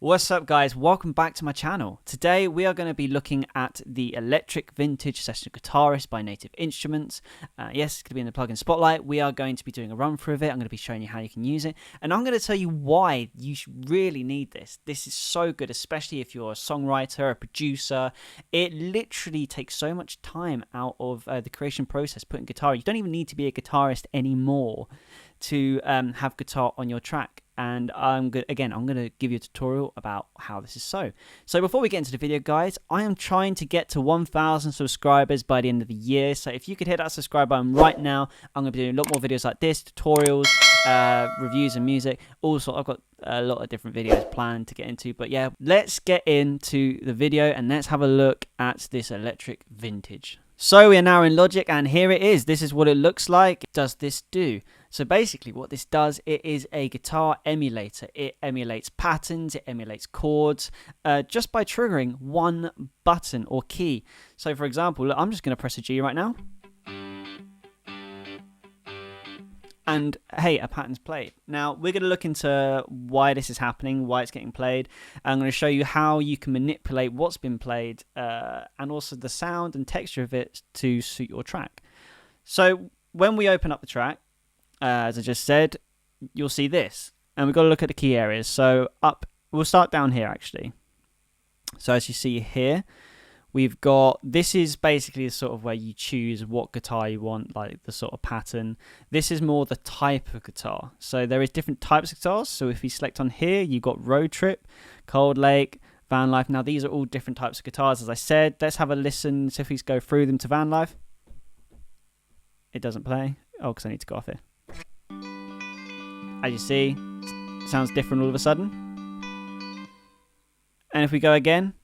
What's up guys, welcome back to my channel. Today we are going to be looking at the electric vintage session guitarist by Native Instruments. Yes, it's going to be in the plugin spotlight. We are going to be doing a run through of it. I'm going to be showing you how you can use it, and I'm going to tell you why you really need this. This is so good, especially if you're a songwriter, a producer. It literally takes so much time out of the creation process, putting guitar. You don't even need to be a guitarist anymore to have guitar on your track. And I'm going to give you a tutorial about how this is so. So before we get into the video, guys, I am trying to get to 1,000 subscribers by the end of the year. So if you could hit that subscribe button right now, I'm going to be doing a lot more videos like this, tutorials, reviews and music. Also, I've got a lot of different videos planned to get into. But yeah, let's get into the video and let's have a look at this electric vintage. So we are now in Logic, and here it is. This is what it looks like. What does this do? So basically what this does, it is a guitar emulator. It emulates patterns, it emulates chords, just by triggering one button or key. So for example, look, I'm just going to press a G right now. And hey, a pattern's played. Now we're going to look into why this is happening, why it's getting played. I'm going to show you how you can manipulate what's been played, and also the sound and texture of it to suit your track. So when we open up the track, as I just said, you'll see this, and we've got to look at the key areas. So we'll start down here actually. So as you see here, we've got, this is basically sort of where you choose what guitar you want, like the sort of pattern. This is more the type of guitar. So there is different types of guitars. So if we select on here, you've got Road Trip, Cold Lake, Van Life. Now these are all different types of guitars, as I said. Let's have a listen. So if we go through them to Van Life, it doesn't play. Oh, because I need to go off here. As you see, it sounds different all of a sudden. And if we go again,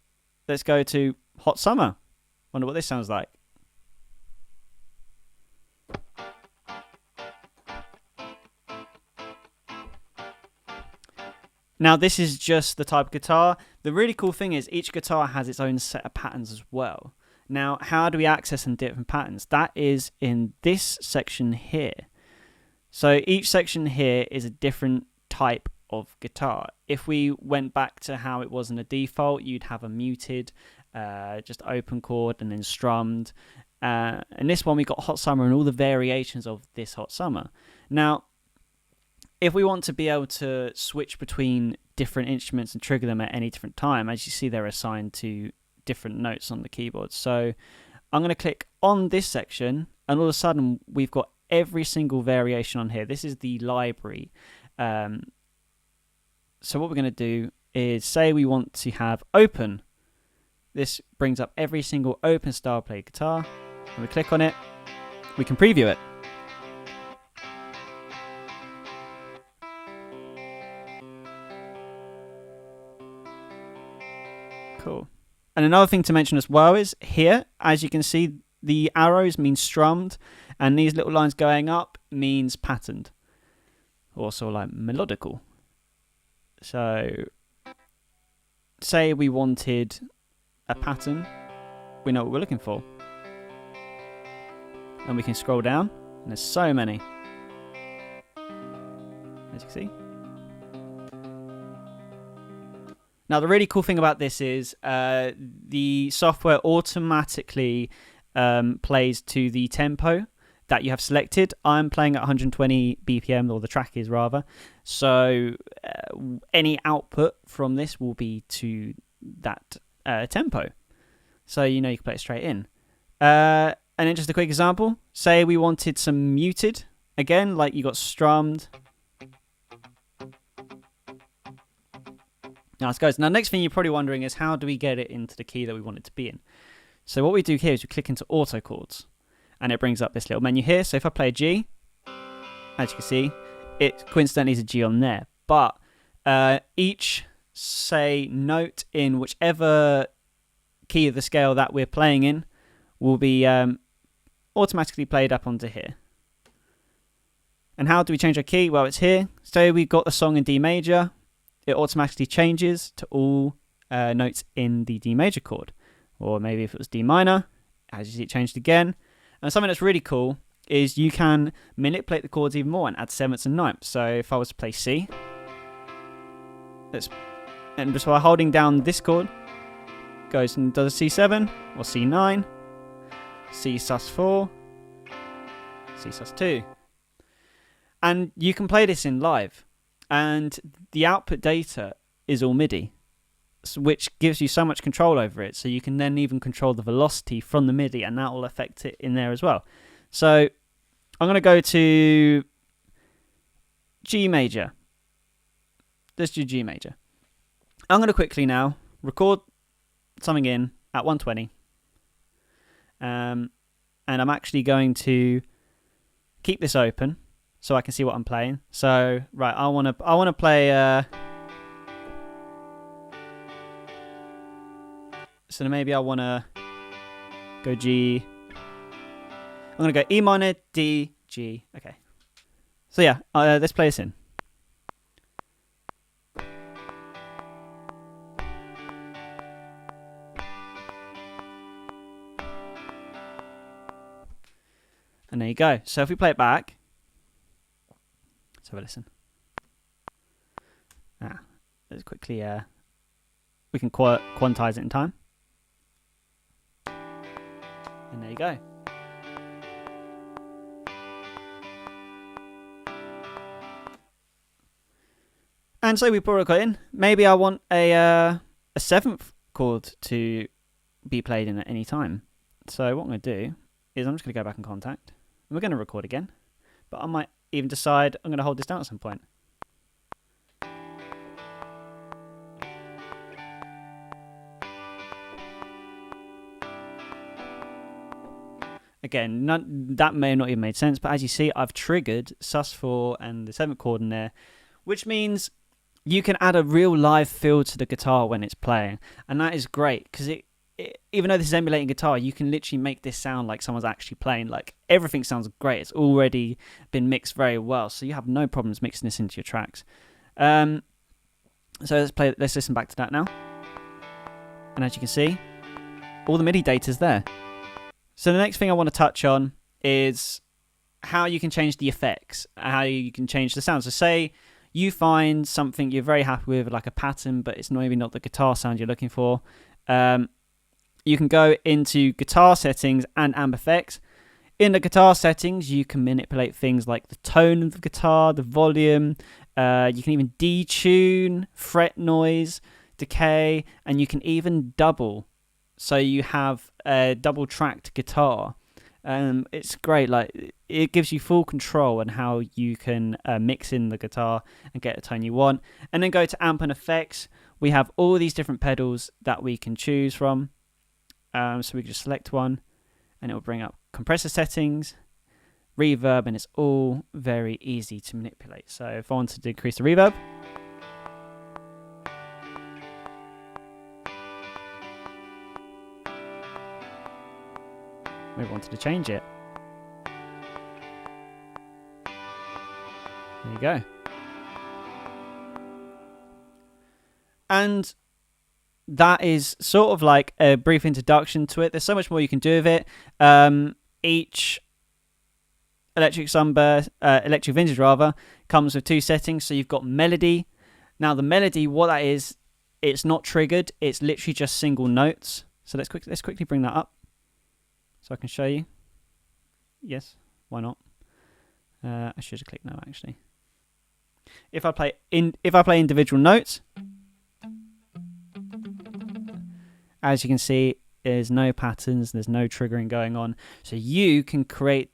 let's go to Hot Summer. Wonder what this sounds like. Now this is just the type of guitar. The really cool thing is each guitar has its own set of patterns as well. Now how do we access some different patterns? That is in this section here. So each section here is a different type of guitar. If we went back to how it was in the default, you'd have a muted, just open chord and then strummed. And this one we got Hot Summer and all the variations of this Hot Summer. Now, if we want to be able to switch between different instruments and trigger them at any different time, as you see they're assigned to different notes on the keyboard. So I'm going to click on this section and all of a sudden we've got every single variation on here. This is the library. So what we're going to do is say we want to have open. This brings up every single open style played guitar. When we click on it, we can preview it. Cool. And another thing to mention as well is here, as you can see, the arrows mean strummed, and these little lines going up means patterned, also like melodical. So say we wanted a pattern, we know what we're looking for, and we can scroll down and there's so many, as you can see. Now the really cool thing about this is the software automatically plays to the tempo that you have selected. I'm playing at 120 BPM, or the track is rather. So any output from this will be to that tempo. So you know you can play it straight in. And then just a quick example. Say we wanted some muted. Again, like you got strummed. Now let's go. Now next thing you're probably wondering is how do we get it into the key that we want it to be in? So what we do here is we click into auto chords, and it brings up this little menu here. So if I play a G, as you can see, it coincidentally is a G on there. But each, say, note in whichever key of the scale that we're playing in will be automatically played up onto here. And how do we change our key? Well, it's here. So we've got the song in D major. It automatically changes to all notes in the D major chord. Or maybe if it was D minor, as you see it changed again. And something that's really cool is you can manipulate the chords even more and add sevenths and ninths. So if I was to play C, let's and just by holding down this chord, goes and does a C7 or C9, C sus4, C sus2. And you can play this in live, and the output data is all MIDI, which gives you so much control over it. So you can then even control the velocity from the MIDI, and that will affect it in there as well. So I'm going to go to G major. Let's do G major. I'm going to quickly now record something in at 120. And I'm actually going to keep this open so I can see what I'm playing. So, right, I want to play... so maybe I want to go G. I'm going to go E minor, D, G. Okay. So yeah, let's play this in. And there you go. So if we play it back, let's have a listen. Let's quickly, we can quantize it in time. And there you go. And so we brought a chord in. Maybe I want a seventh chord to be played in at any time. So what I'm going to do is I'm just going to go back in Contact. And we're going to record again. But I might even decide I'm going to hold this down at some point. Again, that may not even made sense, but as you see, I've triggered sus4 and the 7th chord in there, which means you can add a real live feel to the guitar when it's playing, and that is great, because even though this is emulating guitar, you can literally make this sound like someone's actually playing. Like, everything sounds great. It's already been mixed very well, so you have no problems mixing this into your tracks. So let's listen back to that now. And as you can see, all the MIDI data's there. So the next thing I want to touch on is how you can change the effects, how you can change the sound. So say you find something you're very happy with, like a pattern, but it's maybe not the guitar sound you're looking for. You can go into guitar settings and amp effects. In the guitar settings, you can manipulate things like the tone of the guitar, the volume. You can even detune, fret noise, decay, and you can even double. So you have a double-tracked guitar. It's great. Like, it gives you full control on how you can mix in the guitar and get the tone you want. And then go to amp and effects. We have all these different pedals that we can choose from. So we can just select one, and it will bring up compressor settings, reverb, and it's all very easy to manipulate. So if I wanted to increase the reverb, maybe wanted to change it. There you go. And that is sort of like a brief introduction to it. There's so much more you can do with it. Each electric vintage rather, comes with two settings. So you've got melody. Now the melody, what that is, it's not triggered. It's literally just single notes. So let's quickly bring that up, so I can show you. Yes, why not? I should have clicked no actually. If I play individual notes, as you can see, there's no patterns, there's no triggering going on. So you can create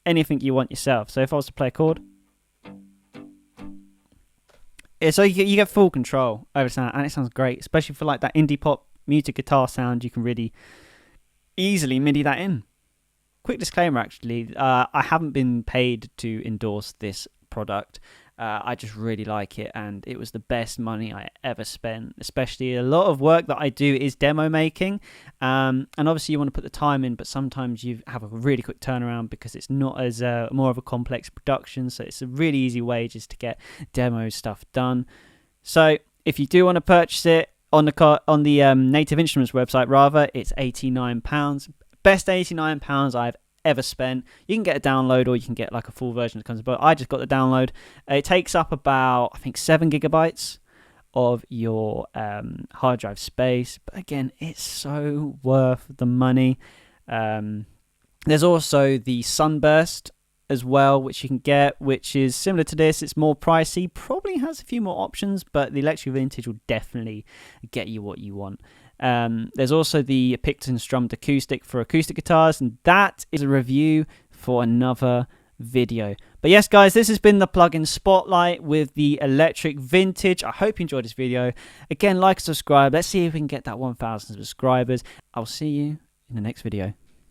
anything you want yourself. So if I was to play a chord, so you get full control over sound, and it sounds great, especially for like that indie pop muted guitar sound. You can really easily MIDI that in. Quick disclaimer, actually, I haven't been paid to endorse this product. I just really like it, and it was the best money I ever spent. Especially a lot of work that I do is demo making, and obviously you want to put the time in, but sometimes you have a really quick turnaround because it's not as more of a complex production. So it's a really easy way just to get demo stuff done. So if you do want to purchase it on the Native Instruments website, rather, it's £89. Best £89 I've ever spent. You can get a download, or you can get like a full version that comes, but I just got the download. It takes up about, I think, 7 gigabytes of your hard drive space. But again, it's so worth the money. There's also the Sunburst as well, which you can get, which is similar to this. It's more pricey, probably has a few more options, but the Electric Vintage will definitely get you what you want. There's also the Picton Strummed Acoustic for acoustic guitars, and that is a review for another video. But yes, guys, this has been the plugin spotlight with the Electric Vintage. I hope you enjoyed this video. Again, like and subscribe. Let's see if we can get that 1,000 subscribers. I'll see you in the next video.